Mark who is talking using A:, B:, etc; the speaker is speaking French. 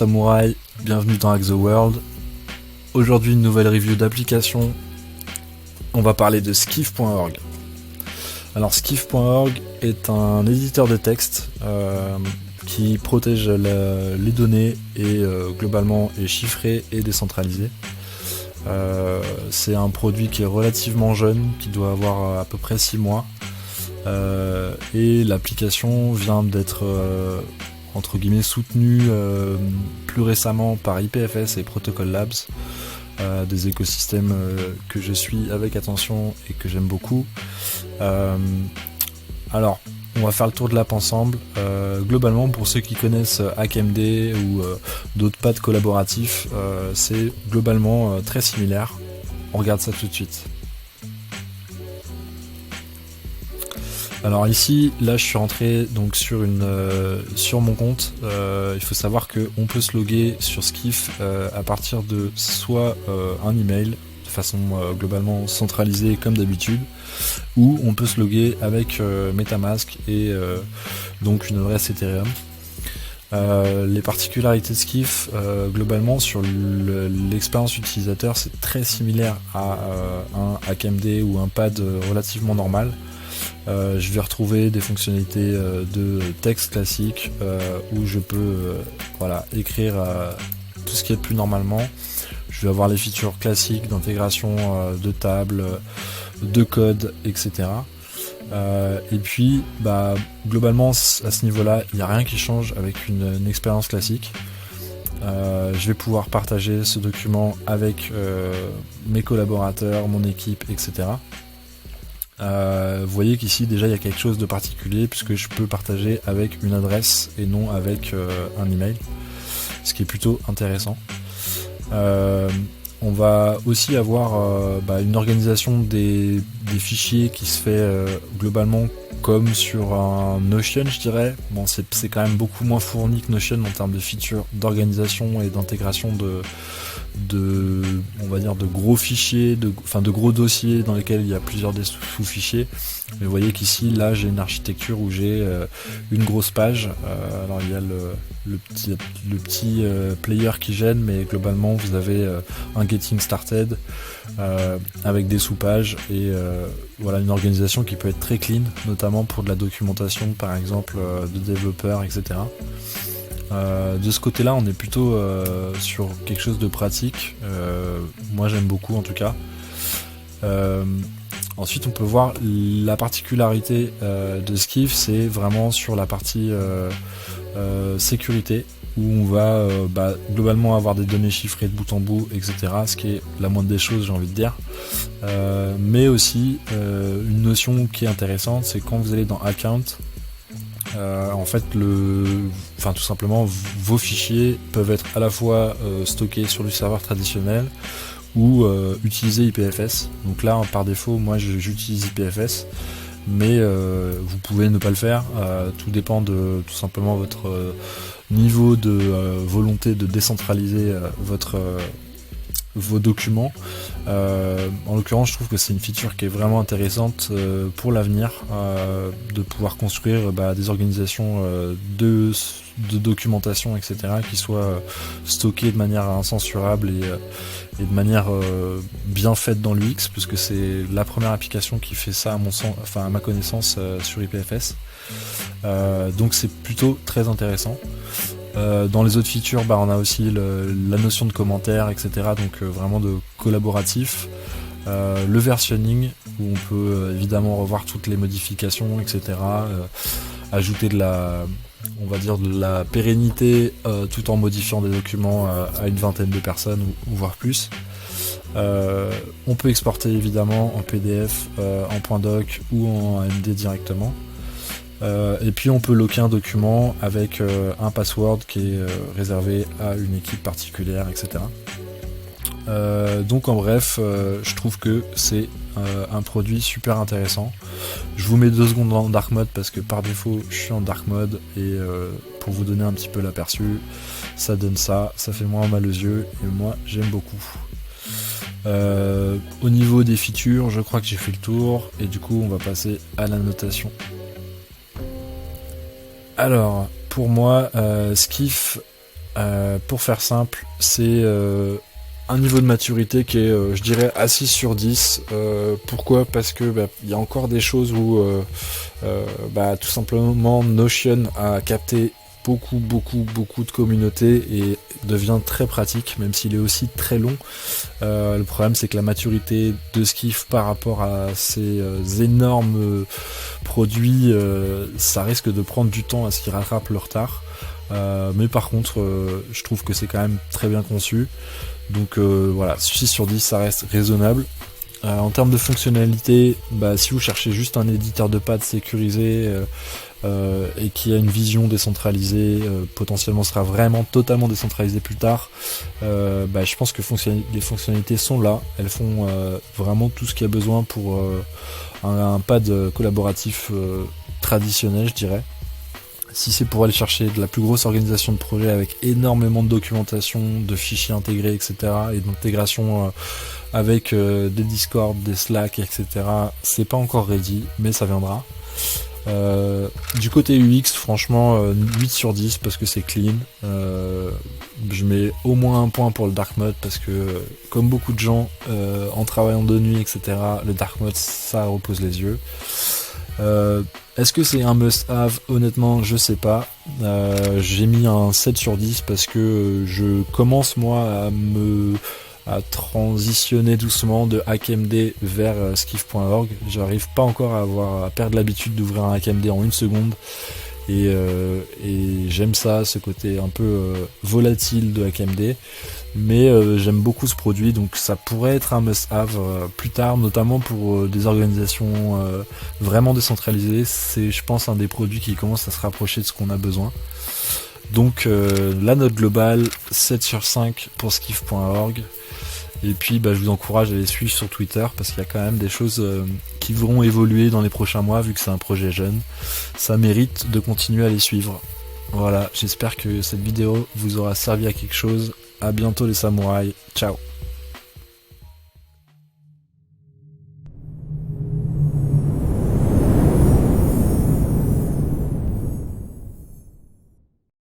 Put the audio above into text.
A: samouraï, bienvenue dans Hack the World. Aujourd'hui une nouvelle review d'application. On va parler de skiff.org. Alors skiff.org est un éditeur de texte qui protège les données et globalement est chiffré et décentralisé. C'est un produit qui est relativement jeune, qui doit avoir à peu près 6 mois. Et l'application vient d'être entre guillemets soutenue plus récemment par IPFS et Protocol Labs, des écosystèmes que je suis avec attention et que j'aime beaucoup. Alors on va faire le tour de l'app ensemble. Globalement, pour ceux qui connaissent HackMD ou d'autres pads collaboratifs, c'est globalement très similaire. On regarde ça tout de suite. Alors ici, là je suis rentré donc sur mon compte. Il faut savoir qu'on peut se loguer sur Skiff à partir de soit un email de façon globalement centralisée comme d'habitude, ou on peut se loguer avec MetaMask et donc une adresse Ethereum. Les particularités de Skiff, globalement sur l'expérience utilisateur, c'est très similaire à un HackMD ou un pad relativement normal. Je vais retrouver des fonctionnalités de texte classique où je peux écrire tout ce qui est plus normalement. Je vais avoir les features classiques d'intégration de tables, de code, etc. Et puis globalement à ce niveau-là, il n'y a rien qui change avec une expérience classique. Je vais pouvoir partager ce document avec mes collaborateurs, mon équipe, etc. Vous voyez qu'ici déjà il y a quelque chose de particulier puisque je peux partager avec une adresse et non avec un email, ce qui est plutôt intéressant. On va aussi avoir une organisation des fichiers qui se fait globalement comme sur un Notion, je dirais. Bon, c'est quand même beaucoup moins fourni que Notion en termes de features d'organisation et d'intégration on va dire de gros fichiers, de gros dossiers dans lesquels il y a plusieurs des sous-fichiers. Mais vous voyez qu'ici, là, j'ai une architecture où j'ai une grosse page. Alors il y a le petit player qui gêne, mais globalement vous avez un getting started avec des sous-pages et une organisation qui peut être très clean, notamment pour de la documentation par exemple de développeurs, etc. De ce côté-là, on est plutôt sur quelque chose de pratique. Moi, j'aime beaucoup en tout cas. Ensuite, on peut voir la particularité de Skiff, c'est vraiment sur la partie sécurité, où on va globalement avoir des données chiffrées de bout en bout, etc. Ce qui est la moindre des choses, j'ai envie de dire. Mais aussi, une notion qui est intéressante, c'est quand vous allez dans Account, en fait tout simplement vos fichiers peuvent être à la fois stockés sur du serveur traditionnel ou utiliser IPFS. Donc là par défaut moi j'utilise IPFS, mais vous pouvez ne pas le faire, tout dépend de tout simplement votre niveau de volonté de décentraliser vos documents. En l'occurrence, je trouve que c'est une feature qui est vraiment intéressante pour l'avenir, de pouvoir construire des organisations de documentation, etc., qui soient stockées de manière incensurable et de manière bien faite dans l'UX, puisque c'est la première application qui fait ça à ma connaissance sur IPFS. Donc c'est plutôt très intéressant. Dans les autres features, on a aussi la notion de commentaire, etc. Donc vraiment de collaboratif. Le versionning, où on peut évidemment revoir toutes les modifications, etc. Ajouter de la pérennité tout en modifiant des documents à une vingtaine de personnes ou voire plus. On peut exporter évidemment en PDF, en .doc ou en AMD directement. Et puis on peut locker un document avec un password qui est réservé à une équipe particulière, etc. Donc en bref, je trouve que c'est un produit super intéressant. Je vous mets 2 secondes en dark mode parce que par défaut je suis en dark mode, et pour vous donner un petit peu l'aperçu, ça donne ça fait moins mal aux yeux et moi j'aime beaucoup. Au niveau des features, je crois que j'ai fait le tour et du coup on va passer à la notation. Alors pour moi, Skiff Pour faire simple, c'est un niveau de maturité qui est, je dirais, à 6 sur 10. Pourquoi ? Parce que il y a encore des choses où tout simplement Notion a capté beaucoup de communautés et devient très pratique, même s'il est aussi très long. Le problème, c'est que la maturité de Skift par rapport à ces énormes produits, ça risque de prendre du temps à ce qu'ils rattrapent le retard. Mais par contre, je trouve que c'est quand même très bien conçu. Donc voilà, 6 sur 10, ça reste raisonnable. En termes de fonctionnalité, si vous cherchez juste un éditeur de pattes sécurisé et qui a une vision décentralisée, potentiellement sera vraiment totalement décentralisé plus tard, je pense que les fonctionnalités sont là. Elles font vraiment tout ce qu'il y a besoin pour un pad collaboratif traditionnel, je dirais. Si c'est pour aller chercher de la plus grosse organisation de projet avec énormément de documentation, de fichiers intégrés, etc. et d'intégration avec des Discord, des Slack, etc. C'est pas encore ready, mais ça viendra. Du côté UX, franchement, 8 sur 10 parce que c'est clean. Je mets au moins un point pour le dark mode parce que, comme beaucoup de gens, en travaillant de nuit, etc., le dark mode, ça repose les yeux. Est-ce que c'est un must-have ? Honnêtement, je sais pas. J'ai mis un 7 sur 10 parce que je commence moi à transitionner doucement de HackMD vers skiff.org. J'arrive pas encore à perdre l'habitude d'ouvrir un HackMD en une seconde. Et j'aime ça, ce côté un peu volatile de HackMD. Mais j'aime beaucoup ce produit, donc ça pourrait être un must-have plus tard, notamment pour des organisations vraiment décentralisées. C'est, je pense, un des produits qui commence à se rapprocher de ce qu'on a besoin. Donc la note globale, 7 sur 5 pour skiff.org. Et puis je vous encourage à les suivre sur Twitter parce qu'il y a quand même des choses qui vont évoluer dans les prochains mois vu que c'est un projet jeune. Ça mérite de continuer à les suivre. Voilà, j'espère que cette vidéo vous aura servi à quelque chose. À bientôt les samouraïs, ciao.